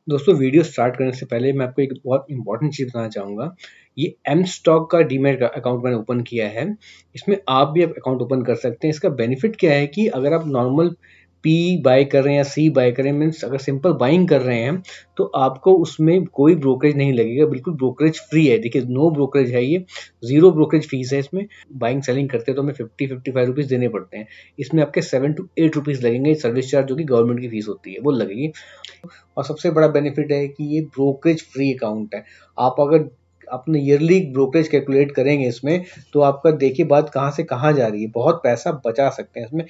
दोस्तों video start करने से पहले मैं आपको एक बहुत इंपॉर्टेंट चीज़ बताना चाहूँगा। ये एम स्टॉक का डीमैट अकाउंट मैंने ओपन किया है। इसमें आप भी अकाउंट ओपन कर सकते हैं। इसका बेनिफिट क्या है कि अगर आप नॉर्मल पी बाय कर रहे हैं या सी बाय कर रहे हैं, मीन्स अगर सिंपल बाइंग कर रहे हैं, तो आपको उसमें कोई ब्रोकरेज नहीं लगेगा, बिल्कुल ब्रोकरेज फ्री है। देखिए, नो ब्रोकरेज है ये, ज़ीरो ब्रोकरेज फीस है इसमें। बाइंग सेलिंग करते हैं तो हमें 50-55 रुपीज़ देने पड़ते हैं। इसमें आपके 7 टू 8 रुपीज़ लगेंगे सर्विस चार्ज, जो कि गवर्नमेंट की फीस होती है, वो लगेगी। और सबसे बड़ा बेनिफिट है कि ये ब्रोकरेज फ्री अकाउंट है। आप अगर अपने ईयरली ब्रोकरेज कैलकुलेट करेंगे इसमें, तो आपका देखिए बात कहाँ से कहाँ जा रही है, बहुत पैसा बचा सकते हैं इसमें।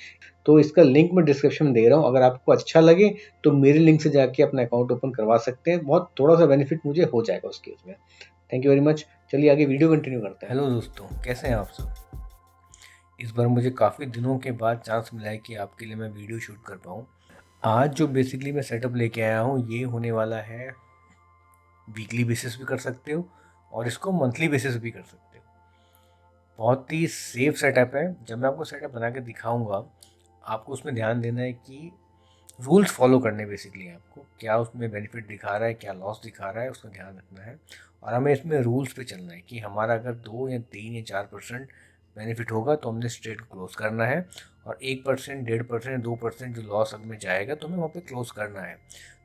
तो इसका लिंक मैं डिस्क्रिप्शन में दे रहा हूँ, अगर आपको अच्छा लगे तो मेरे लिंक से जाके अपना अकाउंट ओपन करवा सकते हैं। बहुत थोड़ा सा बेनिफिट मुझे हो जाएगा उस केस में। Thank you very much. चलिए आगे वीडियो कंटिन्यू करते हैं। हेलो दोस्तों, कैसे हैं आप सब। इस बार मुझे काफ़ी दिनों के बाद चांस मिला है कि आपके लिए मैं वीडियो शूट कर पाऊँ। आज जो बेसिकली मैं सेटअप लेके आया हूँ, ये होने वाला है वीकली बेसिस भी कर सकते हो और इसको मंथली बेसिस भी कर सकते हो। बहुत ही सेफ सेटअप है। जब मैं आपको सेटअप बना के दिखाऊंगा, आपको उसमें ध्यान देना है कि रूल्स फॉलो करने बेसिकली आपको क्या उसमें बेनिफिट दिखा रहा है, क्या लॉस दिखा रहा है, उसका ध्यान रखना है। और हमें इसमें रूल्स पे चलना है कि हमारा अगर 2 या 3 या 4% बेनिफिट होगा तो हमने स्ट्रेट क्लोज करना है, और 1%, 1.5%, 2% जो लॉस में जाएगा तो हमें वहाँ पे क्लोज करना है।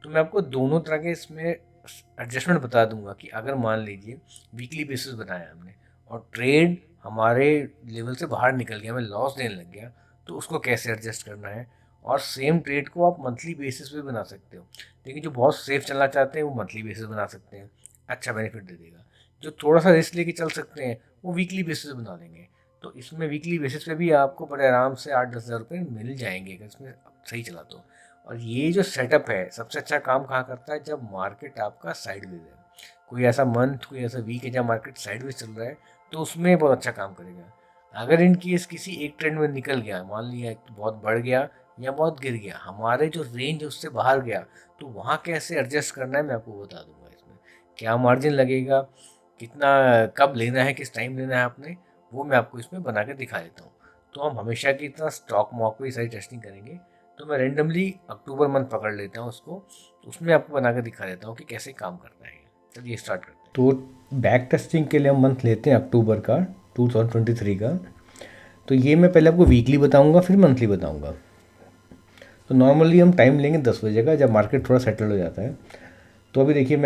तो मैं आपको दोनों तरह के इसमें एडजस्टमेंट बता दूंगा कि अगर मान लीजिए वीकली बेसिस बनाया हमने और ट्रेड हमारे लेवल से बाहर निकल गया, हमें लॉस देने लग गया, तो उसको कैसे एडजस्ट करना है। और सेम ट्रेड को आप मंथली बेसिस पे बना सकते हो। लेकिन जो बहुत सेफ चलना चाहते हैं वो मंथली बेसिस बना सकते हैं, अच्छा बेनिफिट दे देगा। जो थोड़ा सा रिस्क लेके चल सकते हैं वो वीकली बेसिस बना देंगे। तो इसमें वीकली बेसिस पे भी आपको बड़े आराम से 8-10 हज़ार रुपये मिल जाएंगे अगर इसमें सही चला तो। और ये जो सेटअप है सबसे अच्छा काम कहाँ करता है, जब मार्केट आपका साइडवेज है, कोई ऐसा मंथ, कोई ऐसा वीक है जब मार्केट साइडवेज चल रहा है, तो उसमें बहुत अच्छा काम करेगा। अगर इन केस किसी एक ट्रेंड में निकल गया, मान लिया बहुत बढ़ गया या बहुत गिर गया, हमारे जो रेंज उससे बाहर गया, तो वहाँ कैसे एडजस्ट करना है मैं आपको बता दूंगा। इसमें क्या मार्जिन लगेगा, कितना, कब लेना है, किस टाइम लेना है आपने, वो मैं आपको इसमें बना के दिखा देता हूँ। तो हम हमेशा की तरह स्टॉक मॉक पे सारी टेस्टिंग करेंगे। तो मैं रेंडमली अक्टूबर मंथ पकड़ लेता हूँ उसको, तो उसमें आपको बना के दिखा देता हूँ कि कैसे काम करता है। चलिए स्टार्ट करते हैं। तो बैक टेस्टिंग के लिए हम मंथ लेते हैं अक्टूबर का, 2023 का। तो ये मैं पहले आपको वीकली बताऊंगा, फिर मंथली बताऊंगा। तो नॉर्मली हम टाइम लेंगे 10 बजे का, जब मार्केट थोड़ा सेटल हो जाता है। तो अभी देखिए,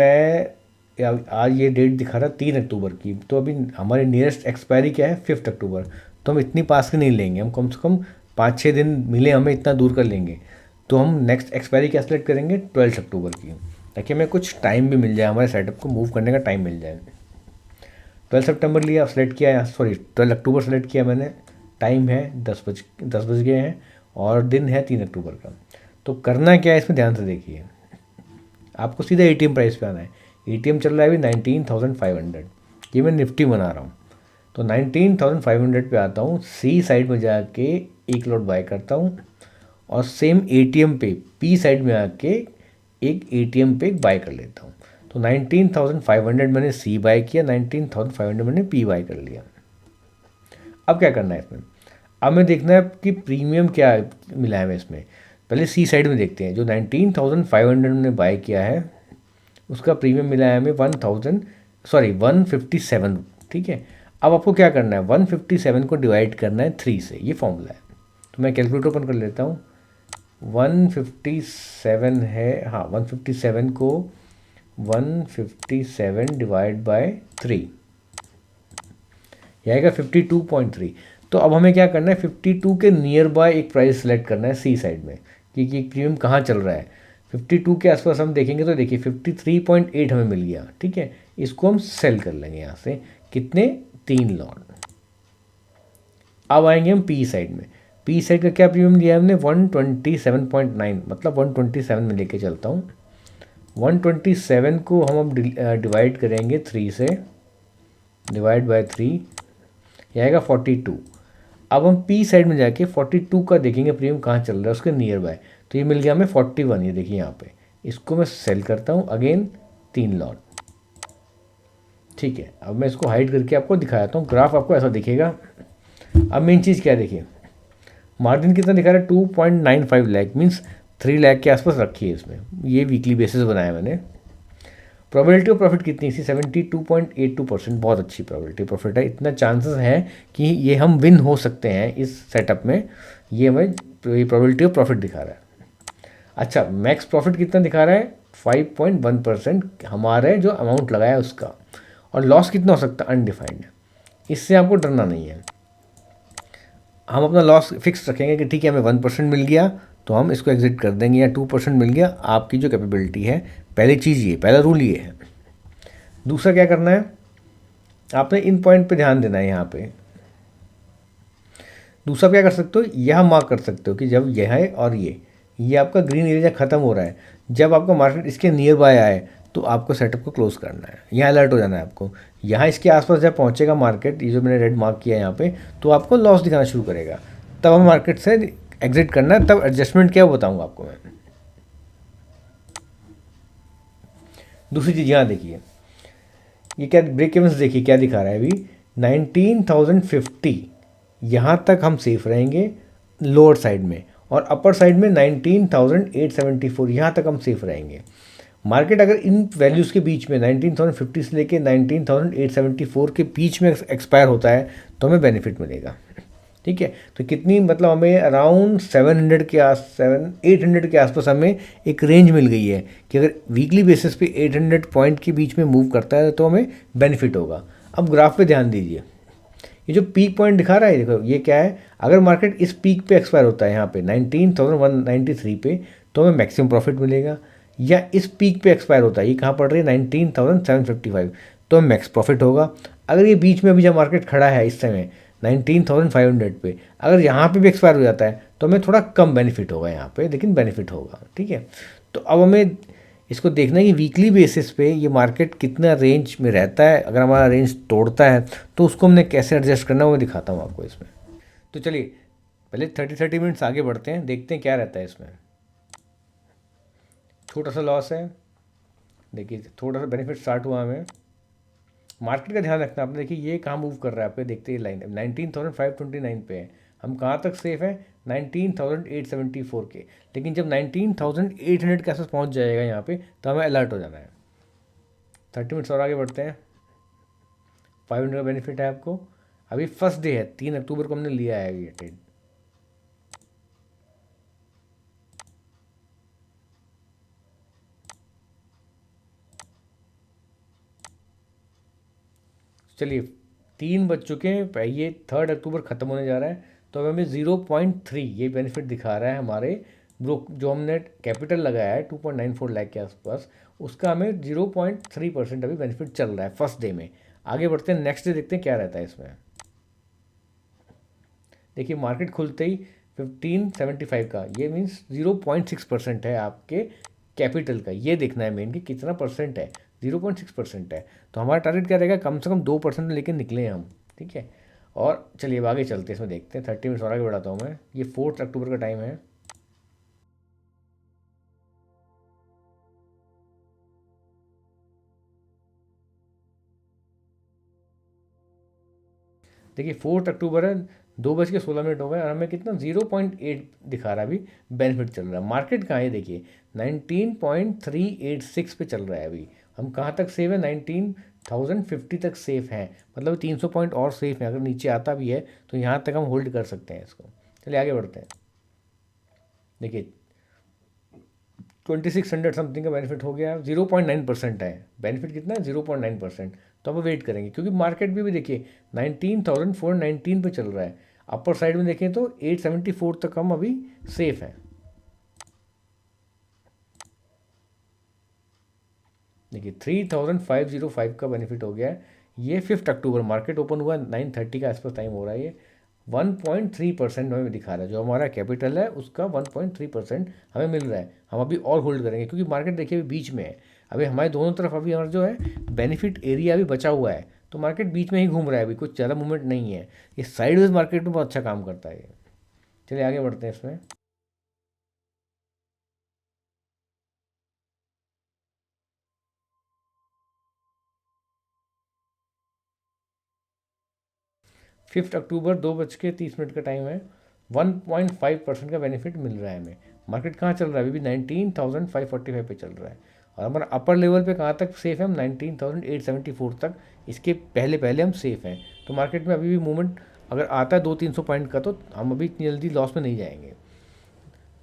आज ये डेट दिखा रहा 3 अक्टूबर की, तो अभी हमारे नियरेस्ट एक्सपायरी क्या है, 5 अक्टूबर। तो हम इतनी पास की नहीं लेंगे, हम कम से कम 5-6 दिन मिले हमें इतना दूर कर लेंगे। तो हम नेक्स्ट एक्सपायरी क्या सेलेक्ट करेंगे, 12 अक्टूबर की, ताकि हमें कुछ टाइम भी मिल जाए, हमारे सेटअप को मूव करने का टाइम मिल जाए। 12 सितंबर लिया, सेलेक्ट किया, सॉरी 12 अक्टूबर सेलेक्ट किया मैंने। टाइम है 10 बज गए हैं और दिन है 3 अक्टूबर का। तो करना क्या है इसमें, ध्यान से देखिए। आपको सीधा एटीएम प्राइस पे आना है। एटीएम चल रहा है अभी 19,500, ये मैं निफ्टी बना रहा हूँ। तो 19,500 पे आता हूँ, सी साइड में जाके एक लॉट बाय करता हूँ, और सेम एटीएम पे पी साइड में आके एक एटीएम पे बाय कर लेता हूँ। तो 19,500 मैंने सी बाय किया, 19,500 मैंने पी बाय कर लिया। अब क्या करना है इसमें, अब हमें देखना है कि प्रीमियम क्या मिला है हमें इसमें। पहले सी साइड में देखते हैं। जो 19,500 ने बाय किया है उसका प्रीमियम मिला है हमें 157। ठीक है। अब आपको क्या करना है, 157 को डिवाइड करना है 3 से, ये फॉर्मूला है। तो मैं कैलकुलेटर ओपन कर लेता हूँ। 157 है, हाँ 157 को 157 डिवाइड बाय 3, यह आएगा 52.3। तो अब हमें क्या करना है, 52 के नियर बाय एक प्राइस सेलेक्ट करना है सी साइड में, क्योंकि प्रीमियम कहाँ चल रहा है। 52 के आसपास हम देखेंगे तो देखिए 53.8 हमें मिल गया। ठीक है, इसको हम सेल कर लेंगे यहाँ से, कितने, 3 लॉट। अब आएंगे हम पी साइड में। पी साइड का क्या प्रीमियम लिया है हमने, 127.9, मतलब 127 में लेके चलता हूँ। 127 को हम अब डिवाइड करेंगे 3 से, डिवाइड बाय 3, ये आएगा 42। अब हम पी साइड में जाके 42 का देखेंगे प्रीमियम कहाँ चल रहा है उसके नियर बाय। तो ये मिल गया हमें 41, ये देखिए यहाँ पे। इसको मैं सेल करता हूँ अगेन 3 लॉट। ठीक है, अब मैं इसको हाइड करके आपको दिखाता हूँ। ग्राफ आपको ऐसा दिखेगा। अब मेन चीज़ क्या देखिए, मार्जिन कितना दिखा रहा है, 2.95 लाख, मीन्स 3 लाख के आसपास रखी है इसमें। ये वीकली बेसिस बनाया मैंने। प्रोबेबिलिटी ऑफ प्रॉफिट कितनी थी? 72.82%, बहुत अच्छी प्रोबेबिलिटी प्रॉफिट है। इतना चांसेस है कि ये हम विन हो सकते हैं इस सेटअप में। ये हमें प्रोबेबिलिटी ऑफ प्रॉफिट दिखा रहा है। अच्छा, मैक्स प्रॉफिट कितना दिखा रहा है? 5.1% हमारे जो अमाउंट लगाया है उसका। और लॉस कितना हो सकता है? अनडिफाइंड। इससे आपको डरना नहीं है। हम अपना लॉस फिक्स रखेंगे कि ठीक है, हमें 1% मिल गया तो हम इसको एग्जिट कर देंगे, या 2% मिल गया, आपकी जो कैपेबिलिटी है। पहली चीज़ ये, पहला रूल ये है। दूसरा क्या करना है, आपने इन पॉइंट पे ध्यान देना है यहाँ पे। दूसरा क्या कर सकते हो, यह मार्क कर सकते हो कि जब यह है और ये आपका ग्रीन एरिया ख़त्म हो रहा है, जब आपका मार्केट इसके नियर बाय आए तो आपको सेटअप को क्लोज करना है, यहाँ अलर्ट हो जाना है आपको। यहाँ इसके आसपास जब पहुँचेगा मार्केट, ये जो मैंने रेड मार्क किया है यहाँ पे, तो आपको लॉस दिखाना शुरू करेगा, तब हम मार्केट से एग्जिट करना है। तब एडजस्टमेंट क्या वो बताऊँगा आपको मैं। दूसरी चीज़ यहाँ देखिए, ये क्या ब्रेक इवन्स देखिए क्या दिखा रहा है अभी, 19,050 यहाँ तक हम सेफ रहेंगे लोअर साइड में, और अपर साइड में 19,874 यहाँ तक हम सेफ रहेंगे। मार्केट अगर इन वैल्यूज़ के बीच में 19,050 से लेके 19,874 के बीच में एक्सपायर होता है तो हमें बेनिफिट मिलेगा। ठीक है, तो कितनी, मतलब हमें अराउंड 800 के आसपास हमें एक रेंज मिल गई है कि अगर वीकली बेसिस पे 800 पॉइंट के बीच में मूव करता है तो हमें बेनिफिट होगा। अब ग्राफ पे ध्यान दीजिए, ये जो पीक पॉइंट दिखा रहा है, देखो ये क्या है, अगर मार्केट इस पीक पे एक्सपायर होता है यहाँ पे 19,193 पे, तो हमें मैक्सिमम प्रॉफिट मिलेगा। या इस पीक पे एक्सपायर होता है, ये कहाँ पड़ रही है 19,755, तो हमें मैक्स प्रॉफिट होगा। अगर ये बीच में अभी जब मार्केट खड़ा है इस समय 19,500 पे, अगर यहाँ पे भी एक्सपायर हो जाता है तो हमें थोड़ा कम बेनिफिट होगा यहाँ पे, लेकिन बेनिफिट होगा। ठीक है, तो अब हमें इसको देखना है कि वीकली बेसिस पे ये मार्केट कितना रेंज में रहता है। अगर हमारा रेंज तोड़ता है तो उसको हमने कैसे एडजस्ट करना है वो मैं दिखाता हूँ आपको इसमें। तो चलिए पहले 30 मिनट्स आगे बढ़ते हैं, देखते हैं क्या रहता है इसमें। छोटा सा लॉस है, देखिए थोड़ा सा बेनिफिट स्टार्ट हुआ हमें। मार्केट का ध्यान रखना आपने, देखिए ये कहाँ मूव कर रहा है, आपको देखते ही लाइन 19,529 पे है। हम कहाँ तक सेफ हैं? 19,874 के। लेकिन जब 19,800 के आसपास पहुँच जाएगा यहाँ पे, तो हमें अलर्ट हो जाना है। 30 मिनट्स और आगे बढ़ते हैं। 500 का बेनिफिट है आपको। अभी फर्स्ट डे है, 3 अक्टूबर को हमने लिया है ये ट्रेड। चलिए 3 बज चुके हैं, ये 3 अक्टूबर ख़त्म होने जा रहा है, तो अब हमें 0.3 ये बेनिफिट दिखा रहा है हमारे ब्रोक, जो हमने कैपिटल लगाया है 2.94 लाख के आसपास, उसका हमें 0.3% अभी बेनिफिट चल रहा है फर्स्ट डे में। आगे बढ़ते हैं, नेक्स्ट डे देखते हैं क्या रहता है इसमें। देखिए मार्केट खुलते ही 1575 का, ये मीन्स 0.6% है आपके कैपिटल का। ये देखना है मेन कि कितना परसेंट है, 0.6% है। तो हमारा टारगेट क्या रहेगा, कम से कम 2% लेके निकले हम। ठीक है, और चलिए अब आगे चलते हैं, इसमें देखते हैं। 30 मिनट्स और आगे बढ़ाता हूँ मैं। ये 4 अक्टूबर का टाइम है। देखिए 4 अक्टूबर है, 2:16 हो गए, और हमें कितना 0.8 दिखा रहा है अभी बेनिफिट चल रहा है। मार्केट कहाँ है देखिए 19.386 पे चल रहा है अभी। हम कहाँ तक सेफ है, 19,050 तक सेफ हैं, मतलब 300 पॉइंट और सेफ है। अगर नीचे आता भी है तो यहाँ तक हम होल्ड कर सकते हैं इसको। चलिए आगे बढ़ते हैं। देखिए 2600 समथिंग का बेनिफिट हो गया, 0.9% है बेनिफिट। कितना है, 0.9%। तो अब वेट करेंगे, क्योंकि मार्केट भी देखिए 19,419 पे चल रहा है। अपर साइड में देखें तो 874 तक हम अभी सेफ हैं। देखिए 3,505 का बेनिफिट हो गया है। ये 5 अक्टूबर मार्केट ओपन हुआ, 9:30 का आसपास टाइम हो रहा है। ये 1.3% हमें दिखा रहा है, जो हमारा कैपिटल है उसका 1.3% हमें मिल रहा है। हम अभी और होल्ड करेंगे, क्योंकि मार्केट देखिए अभी बीच में है। अभी हमारे दोनों तरफ अभी हमारा जो है बेनिफिट एरिया अभी बचा हुआ है, तो मार्केट बीच में ही घूम रहा है, अभी कुछ ज़्यादा मूवमेंट नहीं है। ये साइडवेज मार्केट में बहुत अच्छा काम करता है ये। चलिए आगे बढ़ते हैं इसमें। 5 अक्टूबर 2:30 का टाइम है। 1.5% का बेनिफिट मिल रहा है हमें। मार्केट कहाँ चल रहा है, अभी भी 19,545 पे चल रहा है। और हमारा अपर लेवल पे कहाँ तक सेफ है, हम 19,874 तक, इसके पहले पहले हम सेफ हैं। तो मार्केट में अभी भी मूवमेंट अगर आता है 200-300 पॉइंट का, तो हम अभी इतनी जल्दी लॉस में नहीं जाएंगे।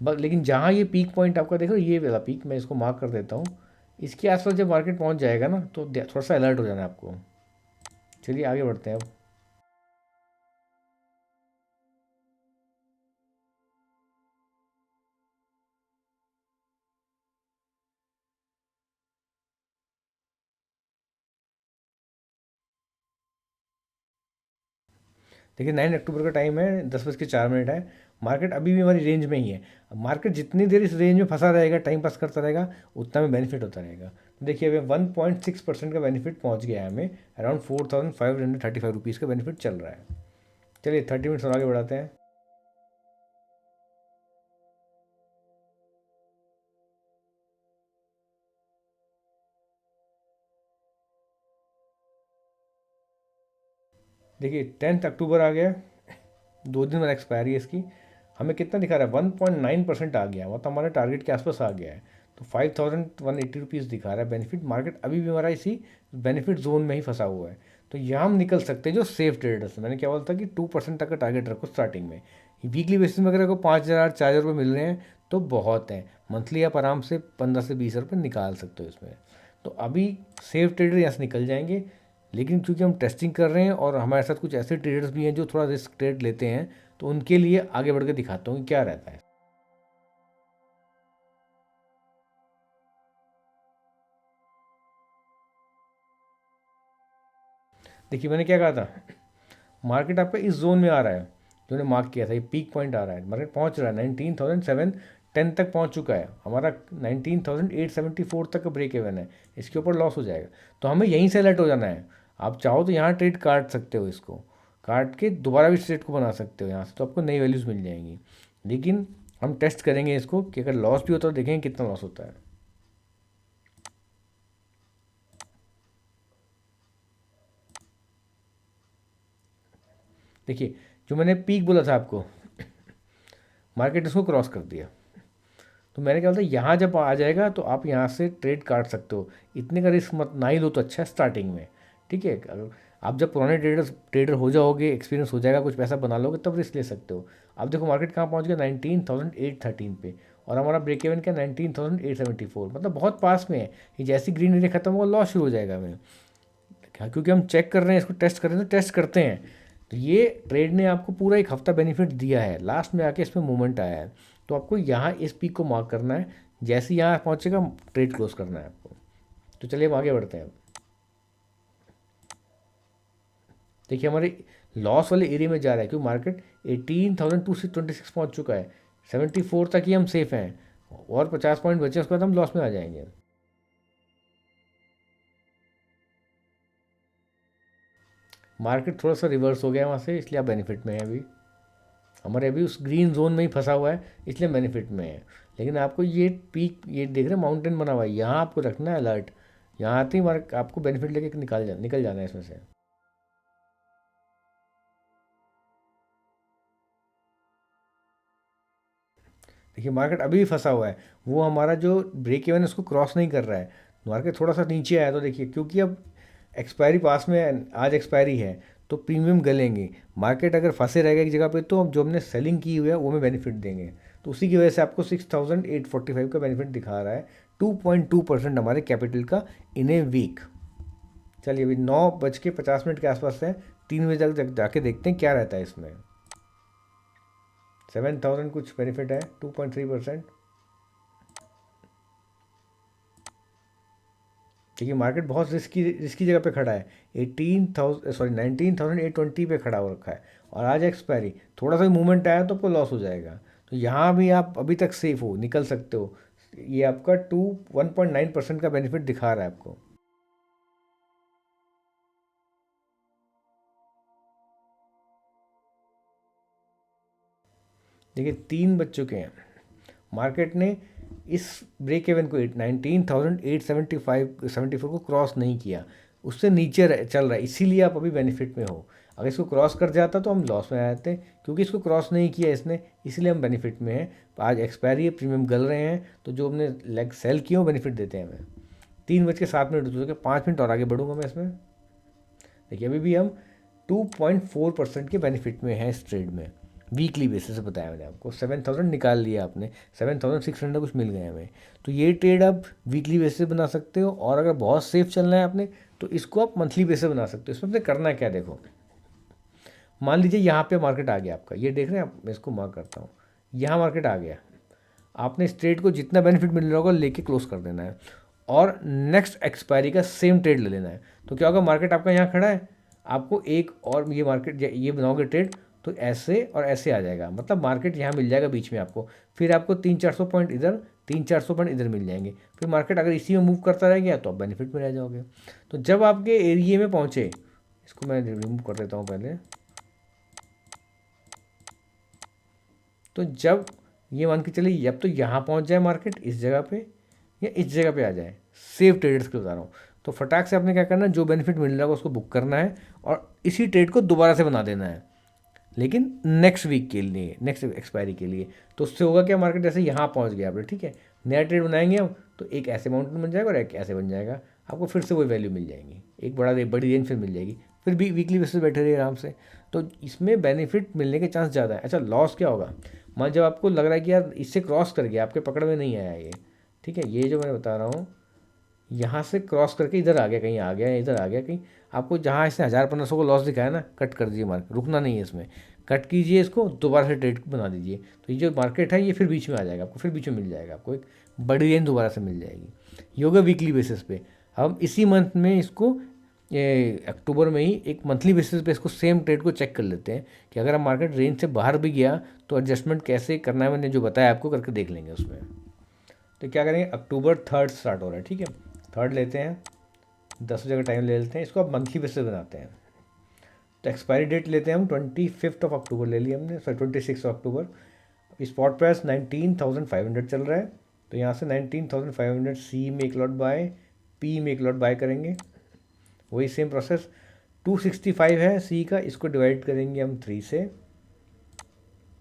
बस लेकिन जहाँ ये पीक पॉइंट आपका देखो, ये वाला पीक मैं इसको मार्क कर देता हूँ, इसके आसपास जब मार्केट पहुँच जाएगा ना, तो थोड़ा सा अलर्ट हो जाना है आपको। चलिए आगे बढ़ते हैं अब। देखिए 9 अक्टूबर का टाइम है, 10:04 है। मार्केट अभी भी हमारी रेंज में ही है। अब मार्केट जितनी देर इस रेंज में फंसा रहेगा, टाइम पास करता रहेगा, उतना में बेनिफिट होता रहेगा। तो देखिए अभी 1.6% का बेनिफिट पहुंच गया है हमें, अराउंड 4,535 का बेनिफिट चल रहा है। चलिए 30 मिनट्स और आगे बढ़ाते हैं। देखिए 10 अक्टूबर आ गया, 2 दिन बाद एक्सपायरी है इसकी। हमें कितना दिखा रहा है, 1.9% आ गया, मतलब हमारे टारगेट के आसपास आ गया है। तो 5,180 रुपीज़ दिखा रहा है बेनिफिट। मार्केट अभी भी हमारा इसी बेनिफिट जोन में ही फंसा हुआ है। तो यहाँ हम निकल सकते हैं जो सेफ ट्रेडर्स। मैंने क्या बोला था कि 2% तक का टारगेट रखो स्टार्टिंग में। वीकली बेसिस में अगर आपको 5,000-4,000 रुपये मिल रहे हैं तो बहुत हैं। मंथली आप आराम से 15 से 20 रुपये निकाल सकते हो इसमें। तो अभी सेफ ट्रेडर यहाँ से निकल जाएंगे। लेकिन चूंकि हम टेस्टिंग कर रहे हैं और हमारे साथ कुछ ऐसे ट्रेडर्स भी हैं जो थोड़ा रिस्क ट्रेड लेते हैं, तो उनके लिए आगे बढ़ के दिखाता हूँ कि क्या रहता है। देखिए मैंने क्या कहा था, मार्केट आपका इस जोन में आ रहा है जो मैंने मार्क किया था, ये पीक पॉइंट आ रहा है। मार्केट पहुंच रहा है 19,710 तक पहुंच चुका है। हमारा 19,874 तक का ब्रेक इवन है, इसके ऊपर लॉस हो जाएगा। तो हमें यहीं से अलर्ट हो जाना है। आप चाहो तो यहाँ ट्रेड काट सकते हो, इसको काट के दोबारा भी ट्रेड को बना सकते हो यहाँ से, तो आपको नई वैल्यूज़ मिल जाएंगी। लेकिन हम टेस्ट करेंगे इसको कि अगर लॉस भी होता है तो देखेंगे कितना लॉस होता है। देखिए जो मैंने पीक बोला था आपको, मार्केट इसको क्रॉस कर दिया। तो मैंने क्या बोला था, यहाँ जब आ जाएगा तो आप यहाँ से ट्रेड काट सकते हो। इतने का रिस्क मत ना ही लो तो अच्छा है स्टार्टिंग में, ठीक है। अगर आप जब पुराने ट्रेडर हो जाओगे, एक्सपीरियंस हो जाएगा, कुछ पैसा बना लोगे, तब रिस्क ले सकते हो। अब देखो मार्केट कहाँ पहुँच गया, 19,813 पे, और हमारा ब्रेक इवन क्या, 19,874, मतलब बहुत पास में है। ये जैसी ग्रीन एरिया खत्म होगा लॉस शुरू हो जाएगा हमें। हाँ, क्योंकि हम चेक कर रहे हैं, इसको टेस्ट कर रहे हैं, तो टेस्ट करते हैं। तो ये ट्रेड ने आपको पूरा एक हफ्ता बेनिफिट दिया है, लास्ट में आके इसमें मूवमेंट आया है। तो आपको यहाँ इस पीक को मार्क करना है, जैसे ही यहाँ पहुँचेगा ट्रेड क्लोज करना है आपको। तो चलिए हम आगे बढ़ते हैं। देखिए हमारे लॉस वाले एरिया में जा रहा है, क्योंकि मार्केट 18,226 पहुँच चुका है। 74 तक ही हम सेफ हैं, और 50 पॉइंट बचे, उसके बाद हम लॉस में आ जाएंगे। मार्केट थोड़ा सा रिवर्स हो गया वहाँ से, इसलिए आप बेनिफिट में है अभी। हमारे अभी उस ग्रीन जोन में ही फंसा हुआ है, इसलिए बेनिफिट में है। लेकिन आपको ये पीक, ये देख रहे हैं माउंटेन बना हुआ है, यहाँ आपको रखना है अलर्ट। यहाँ आते ही मार्क आपको बेनिफिट लेके निकल जाना है इसमें से। देखिए मार्केट अभी भी फंसा हुआ है, वो हमारा जो ब्रेक इवन है उसको क्रॉस नहीं कर रहा है। मार्केट थोड़ा सा नीचे आया, तो देखिए क्योंकि अब एक्सपायरी पास में है, आज एक्सपायरी है, तो प्रीमियम गलेंगे। मार्केट अगर फंसे रहेगा एक जगह पे, तो अब जो हमने सेलिंग की हुई है वो हमें बेनिफिट देंगे। तो उसी की वजह से आपको 6,845 का बेनिफिट दिखा रहा है, 2.2% हमारे कैपिटल का इन ए वीक। चलिए अभी 9:50 के आसपास है, 3 बजे तक जाके देखते हैं क्या रहता है इसमें। 7,000 कुछ बेनिफिट है, 2.3%। देखिए मार्केट बहुत रिस्की रिस्की जगह पे खड़ा है, 19,820 पे खड़ा हो रखा है, और आज एक्सपायरी, थोड़ा सा मूवमेंट आया तो आपको लॉस हो जाएगा। तो यहाँ भी आप अभी तक सेफ हो, निकल सकते हो। ये आपका 1.9% का बेनिफिट दिखा रहा है आपको। देखिए 3 बज चुके हैं, मार्केट ने इस ब्रेक इवन को 19,875-74 को क्रॉस नहीं किया, उससे नीचे चल रहा है, इसीलिए आप अभी बेनिफिट में हो। अगर इसको क्रॉस कर जाता तो हम लॉस में आ जाते हैं, क्योंकि इसको क्रॉस नहीं किया इसने, इसलिए हम बेनिफिट में हैं। आज एक्सपायरी है, प्रीमियम गल रहे हैं, तो जो हमने लेग सेल किए वो बेनिफिट देते हैं हमें। 3:07 हो चुके, 5 मिनट और आगे बढ़ूंगा मैं इसमें। देखिए अभी भी हम 2.4% के बेनिफिट में हैं इस ट्रेड में। वीकली बेसिस से बताया मैंने आपको, 7000 निकाल लिया आपने, 7600 कुछ मिल गए हमें। तो ये ट्रेड आप वीकली बेसिस से बना सकते हो, और अगर बहुत सेफ चलना है आपने तो इसको आप मंथली बेसिस बना सकते हो। इसमें आपने करना क्या, देखो मान लीजिए यहाँ पे मार्केट आ गया आपका, ये देख रहे हैं आप, मैं इसको मार्क करता हूँ, यहाँ मार्केट आ गया, आपने इस ट्रेड को जितना बेनिफिट मिल रहा होगा लेके क्लोज कर देना है, और नेक्स्ट एक्सपायरी का सेम ट्रेड ले लेना है। तो क्या होगा, मार्केट आपका यहाँ खड़ा है, आपको एक और ये मार्केट ये बनाओगे ट्रेड तो ऐसे और ऐसे आ जाएगा, मतलब मार्केट यहाँ मिल जाएगा बीच में आपको, फिर आपको 300-400 पॉइंट इधर, 300-400 पॉइंट इधर मिल जाएंगे। फिर मार्केट अगर इसी में मूव करता रह गया तो आप बेनिफिट में रह जाओगे। तो जब आपके एरिए में पहुँचे, इसको मैं रिमूव कर देता हूँ पहले, तो जब ये मान के चलिए अब तो यहाँ पहुँच जाए मार्केट इस जगह पे या इस जगह पे आ जाए, सेफ ट्रेडर्स के बता रहा हूँ, तो फटाक से आपने क्या करना है, जो बेनिफिट मिल रहा है उसको बुक करना है और इसी ट्रेड को दोबारा से बना देना है, लेकिन नेक्स्ट वीक के लिए, नेक्स्ट एक्सपायरी के लिए। तो उससे होगा क्या, मार्केट जैसे यहाँ पहुँच गया आपने, ठीक है, नया ट्रेड बनाएंगे हम, तो एक ऐसे माउंटेन बन जाएगा और एक ऐसे बन जाएगा, आपको फिर से वही वैल्यू मिल जाएंगी, एक बड़ी रेंज फिर मिल जाएगी, फिर भी वीकली बेसिस बैठे रहिए आराम से। तो इसमें बेनिफिट मिलने के चांस ज़्यादा है। अच्छा, लॉस क्या होगा, मान जब आपको लग रहा है कि यार इससे क्रॉस कर गया, आपके पकड़ में नहीं आया ये, ठीक है, ये जो मैं बता रहा हूँ यहाँ से क्रॉस करके इधर आ गया, कहीं आ गया, इधर आ गया कहीं, आपको जहाँ इसने 1000-1500 को लॉस दिखाया ना, कट कर दीजिए मार्केट, रुकना नहीं है इसमें, कट कीजिए इसको, दोबारा से ट्रेड बना दीजिए। तो ये जो मार्केट है ये फिर बीच में आ जाएगा, आपको फिर बीच में मिल जाएगा, आपको एक बड़ी रेंज दोबारा से मिल जाएगी। ये होगा वीकली बेसिस पे। हम इसी मंथ में इसको, ये अक्टूबर में ही एक मंथली बेसिस पे इसको सेम ट्रेड को चेक कर लेते हैं कि अगर हम मार्केट रेंज से बाहर भी गया तो एडजस्टमेंट कैसे करना है, मैंने जो बताया आपको करके देख लेंगे उसमें। तो क्या करेंगे, अक्टूबर 3 स्टार्ट हो रहा है, ठीक है, 3 लेते हैं, 10 बजे का टाइम ले लेते हैं, इसको अब मंथली बेसिस बनाते हैं। तो एक्सपायरी डेट लेते हैं हम 25 अक्टूबर ले लिया हमने, सॉरी 26 अक्टूबर। स्पॉट प्राइस 19,500 चल रहा है, तो यहाँ से 19,500 सी में एक लॉट बाय, पी में एक लॉट बाय करेंगे, वही सेम प्रोसेस। 265 है सी का, इसको डिवाइड करेंगे हम 3 से,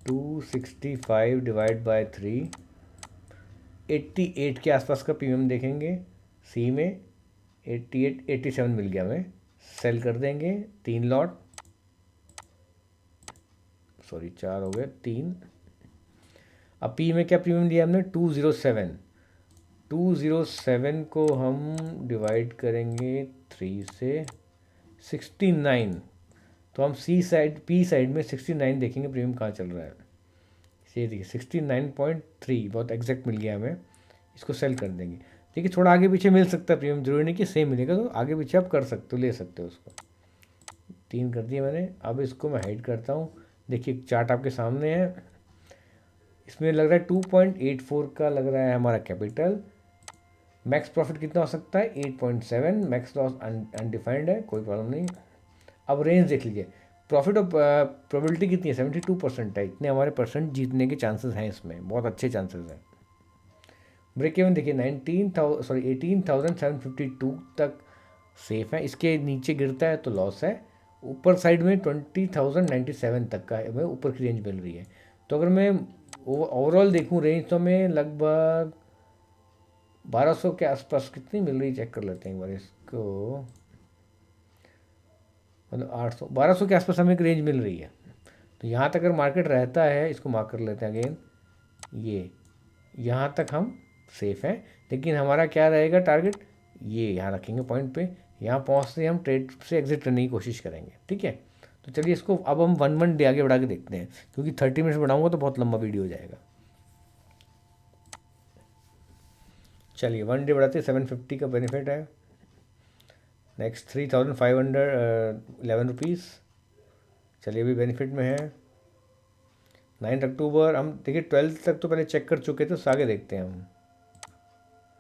265 डिवाइड बाय 3, 88 के आसपास का प्रीमियम देखेंगे सी में, 87 मिल गया हमें, सेल कर देंगे 3 लॉट, सॉरी 4 हो गए, 3। अब पी में क्या प्रीमियम लिया हमने, 207, 207 को हम डिवाइड करेंगे 3 से, 69। तो हम सी साइड, पी साइड में 69 देखेंगे प्रीमियम कहाँ चल रहा है, ये देखिए 69.3, बहुत एग्जैक्ट मिल गया हमें, इसको सेल कर देंगे। देखिए थोड़ा आगे पीछे मिल सकता है प्रीमियम, जरूरी नहीं कि सेम मिलेगा, तो आगे पीछे आप कर सकते हो, ले सकते हो उसको। 3 कर दिया मैंने, अब इसको मैं हाइड करता हूँ। देखिए चार्ट आपके सामने है, इसमें लग रहा है 2.84 का लग रहा है हमारा कैपिटल, मैक्स प्रॉफिट कितना हो सकता है 8.7, मैक्स लॉस अनडिफाइंड है, कोई प्रॉब्लम नहीं। अब रेंज देख लीजिए, प्रॉफिट और प्रोबेबिलिटी कितनी है, 72% है, इतने हमारे परसेंट जीतने के चांसेस हैं इसमें, बहुत अच्छे चांसेस हैं। ब्रेक इवन देखिए 18,752 तक सेफ है, इसके नीचे गिरता है तो लॉस है, ऊपर साइड में 20,097 तक का हमें ऊपर की रेंज मिल रही है। तो अगर मैं ओवरऑल देखूं रेंज, तो हमें लगभग 1200 के आसपास कितनी मिल रही है, चेक कर लेते हैं एक बार इसको, मतलब 800 1200 के आसपास हमें एक रेंज मिल रही है। तो यहाँ तक अगर मार्केट रहता है, इसको मार्क कर लेते हैं अगेन, ये यहाँ तक हम सेफ हैं, लेकिन हमारा क्या रहेगा टारगेट, ये यहाँ रखेंगे पॉइंट पे, यहाँ पहुँचते हम ट्रेड से एग्जिट करने की कोशिश करेंगे, ठीक है। तो चलिए इसको अब हम 1 डे आगे बढ़ा के देखते हैं, क्योंकि 30 मिनट्स बढ़ाऊंगा तो बहुत लंबा वीडियो हो जाएगा। चलिए 1 डे बढ़ाते, 750 का बेनिफिट है, नेक्स्ट 3,511 रुपीज़, चलिए अभी बेनिफिट में है। 9 अक्टूबर, हम देखिए 12 तक तो पहले चेक कर चुके थे, तो आगे देखते हैं हम,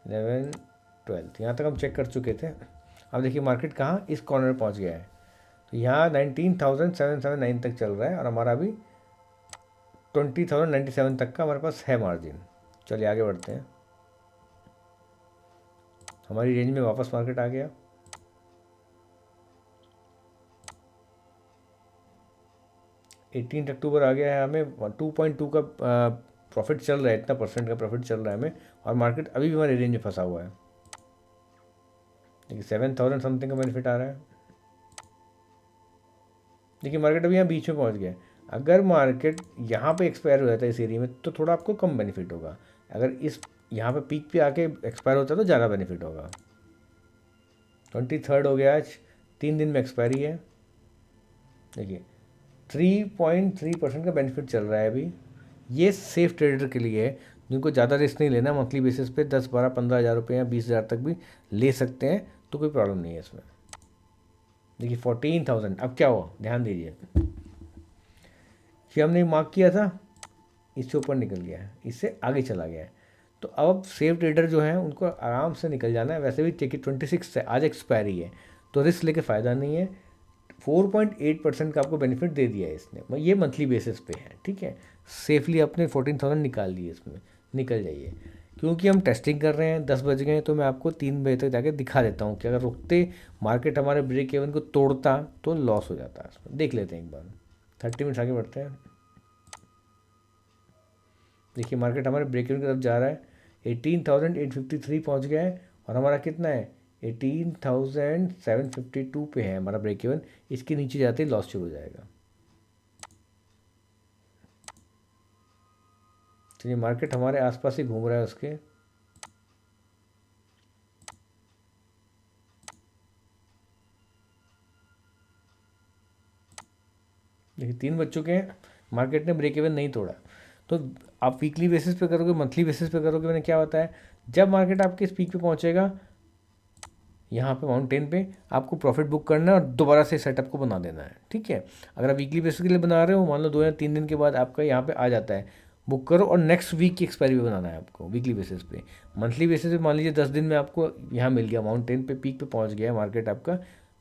11, 12 यहाँ तक हम चेक कर चुके थे। अब देखिए मार्केट कहाँ, इस कॉर्नर पहुँच गया है, तो यहाँ 19,779 तक चल रहा है, और हमारा अभी 20,097 तक का हमारे पास है मार्जिन। चलिए आगे बढ़ते हैं, हमारी रेंज में वापस मार्केट आ गया, एटीन अक्टूबर आ गया है, हमें 2.2 का प्रॉफिट चल रहा है, इतना परसेंट का प्रॉफिट चल रहा है हमें, और मार्केट अभी भी हमारे रेंज में फंसा हुआ है। देखिए 7000 समथिंग का बेनिफिट आ रहा है। देखिए मार्केट अभी यहाँ बीच में पहुँच गया है। अगर मार्केट यहाँ पे एक्सपायर हो जाता है इस एरिया में तो थोड़ा आपको कम बेनिफिट होगा, अगर इस यहाँ पे पीक पे आके एक्सपायर होता है तो ज़्यादा बेनिफिट होगा। 23 हो गया आज, 3 दिन में एक्सपायरी है। देखिए 3.3% का बेनिफिट चल रहा है अभी। ये सेफ ट्रेडर के लिए है जिनको ज़्यादा रिस्क नहीं लेना, मंथली बेसिस पे 10, 12, 15 हज़ार रुपये या 20 हज़ार तक भी ले सकते हैं, तो कोई प्रॉब्लम नहीं है इसमें। देखिए 14,000, अब क्या हुआ ध्यान दीजिए, कि हमने मार्क किया था इससे ऊपर निकल गया है, इससे आगे चला गया है। तो अब सेफ ट्रेडर जो है उनको आराम से निकल जाना है। वैसे भी चेक 26 से आज एक्सपायरी है तो रिस्क लेके फ़ायदा नहीं है। 4.8% का आपको बेनिफिट दे दिया है इसने, ये मंथली बेसिस पे है, ठीक है। सेफली अपने 14,000 निकाल लिए, इसमें निकल जाइए। क्योंकि हम टेस्टिंग कर रहे हैं, 10 बज गए हैं, तो मैं आपको 3 बजे तक जाके दिखा देता हूँ कि अगर रुकते मार्केट हमारे ब्रेक इवन को तोड़ता तो लॉस हो जाता है। इसमें देख लेते हैं एक बार, 30 मिनट्स आगे बढ़ते हैं। देखिए मार्केट हमारे ब्रेक इवन की तरफ जा रहा है, 18,853 पहुँच गया है और हमारा कितना है 18,752 पे है हमारा ब्रेक इवन। इसके नीचे जाते ही लॉस शुरू हो जाएगा। चलिए मार्केट हमारे आसपास ही घूम रहा है उसके। देखिए 3 बज चुके हैं, मार्केट ने ब्रेक इवन नहीं तोड़ा। तो आप वीकली बेसिस पे करोगे, मंथली बेसिस पे करोगे, मैंने क्या बताया, जब मार्केट आपके इस पीक पे पहुंचेगा यहाँ पे माउंटेन पे, आपको प्रॉफिट बुक करना है और दोबारा से सेटअप को बना देना है, ठीक है। अगर आप वीकली बेसिस के लिए बना रहे हो, मान लो 2 या 3 दिन के बाद आपका यहाँ पे आ जाता है, बुक करो और नेक्स्ट वीक की एक्सपायरी पे बनाना है आपको वीकली बेसिस पे। मंथली बेसिस पे मान लीजिए 10 दिन में आपको यहाँ मिल गया, माउंटेन पे पीक पे पहुँच गया मार्केट आपका,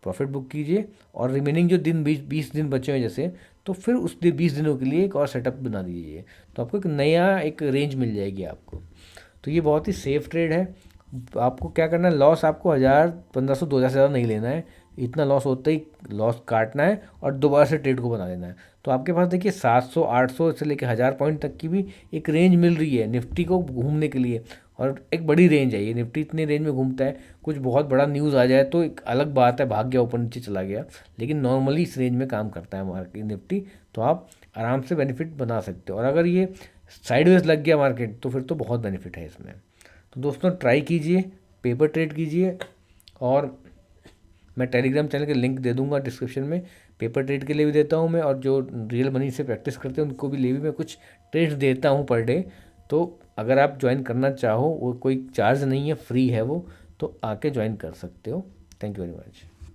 प्रॉफिट बुक कीजिए और रिमेनिंग जो दिन 20 दिन बचे हैं जैसे, तो फिर उस 20 दिनों के लिए एक और सेटअप बना दीजिए, तो आपको एक नया एक रेंज मिल जाएगी आपको। तो ये बहुत ही सेफ ट्रेड है। आपको क्या करना है, लॉस आपको 1000, 1500, 2000 से ज़्यादा नहीं लेना है। इतना लॉस होता ही लॉस काटना है और दोबारा से ट्रेड को बना देना है। तो आपके पास देखिए 700, 800 से लेकर 1000 पॉइंट तक की भी एक रेंज मिल रही है निफ्टी को घूमने के लिए, और एक बड़ी रेंज है ये। निफ्टी इतनी रेंज में घूमता है, कुछ बहुत बड़ा न्यूज़ आ जाए तो एक अलग बात है, भाग गया ऊपर नीचे चला गया, लेकिन नॉर्मली इस रेंज में काम करता है मार्केट निफ्टी। तो आप आराम से बेनिफिट बना सकते हो, और अगर ये साइडवेज लग गया मार्केट तो फिर तो बहुत बेनिफिट है इसमें। तो दोस्तों ट्राई कीजिए, पेपर ट्रेड कीजिए, और मैं टेलीग्राम चैनल के लिंक दे दूंगा डिस्क्रिप्शन में। पेपर ट्रेड के लिए भी देता हूँ मैं, और जो रियल मनी से प्रैक्टिस करते हैं उनको भी लिए भी मैं कुछ ट्रेड्स देता हूँ पर डे। तो अगर आप ज्वाइन करना चाहो, वो कोई चार्ज नहीं है, फ्री है वो, तो आके ज्वाइन कर सकते हो। Thank you very much.